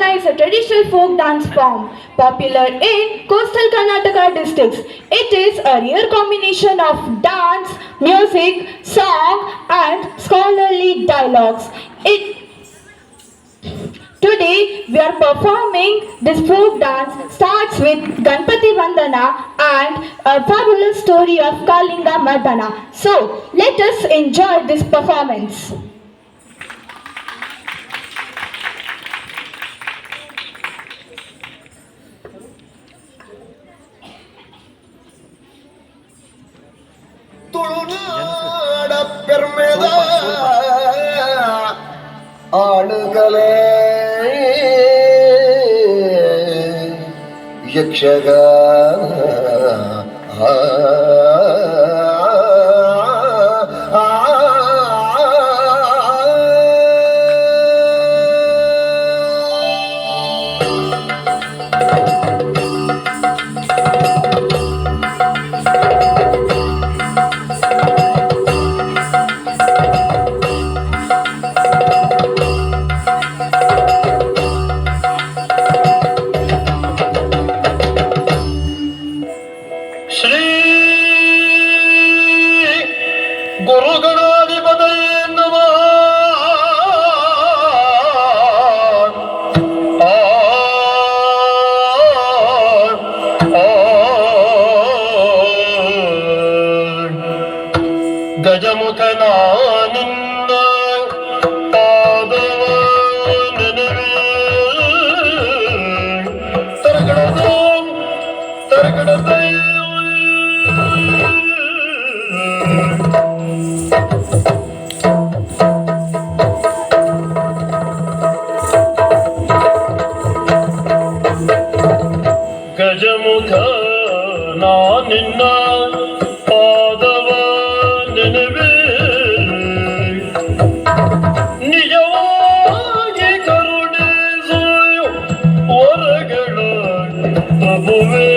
Dandana is a traditional folk dance form popular in coastal Karnataka districts. It is a rare combination of dance, music, song, and scholarly dialogues. Today we are performing this folk dance starts with Ganpati Vandana and a fabulous story of Kalinga Mardana. So let us enjoy this performance. ತುಳುನಾಡ ಪೆರ್ಮೆದ ಆಳುಗಲೇ ಯಕ್ಷಗಾನ ಗಜಮುಖನ ನಿನ್ನ ಪಾದವ ನೆನವೇ ತರಗಡದ ತರಗಡದ ಗಜಮುಖ ನಾ ನಿನ್ನ ಪಾದವ ನೆನವೇ ನಿಜವಾಗಿ ಕರುಣಿಸು ಹೊರಗಳ ಪ್ರಭುವೇ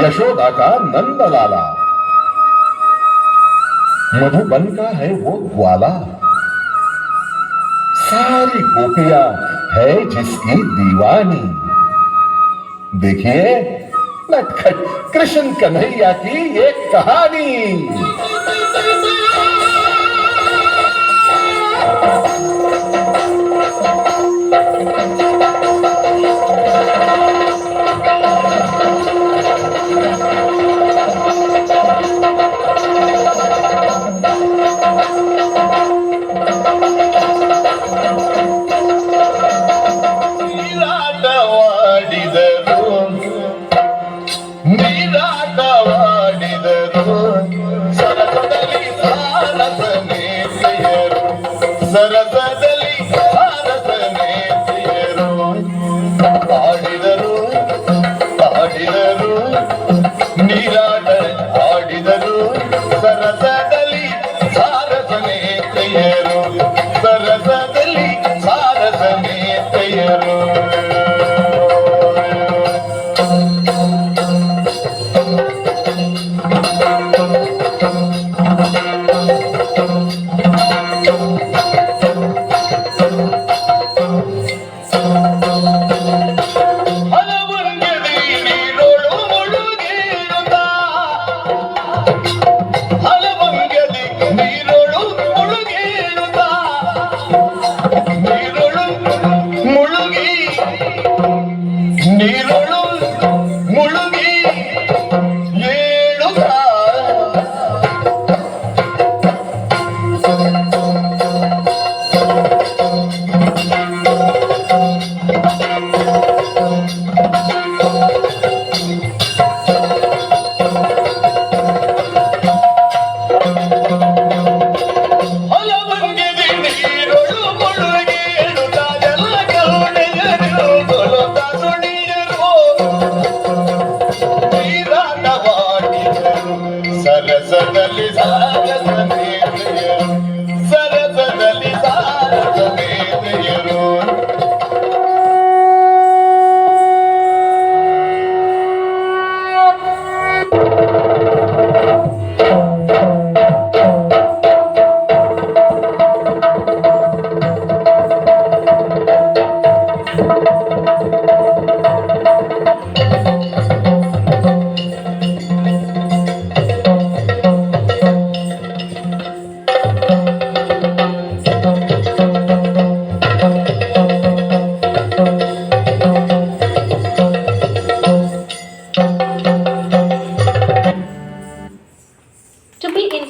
यशोदा का नंद लाला, मधुबन का है वो ग्वाला, सारी गोपियां है जिसकी दीवानी। देखिए नटखट कृष्ण कन्हैया की एक कहानी। ಸರಸದಲ್ಲಿ ಭಾರತನೇ ಪ್ರಿಯರು ಆಡಿದರು ಆಡಿದರು ನೀರಾಟ ಆಡಿದರು ಸರಸದಲ್ಲಿ ಸಾರಸನೇ ಪ್ರಿಯರು ಸರಸದಲ್ಲಿ ಸಾರಸನೇ ಪ್ರಿಯರು ನೀರೊಳು ಮುಳುಗಿ ಏಳುತ್ತ ಸರಸದಲ್ಲಿ ಸಾರಸನೆ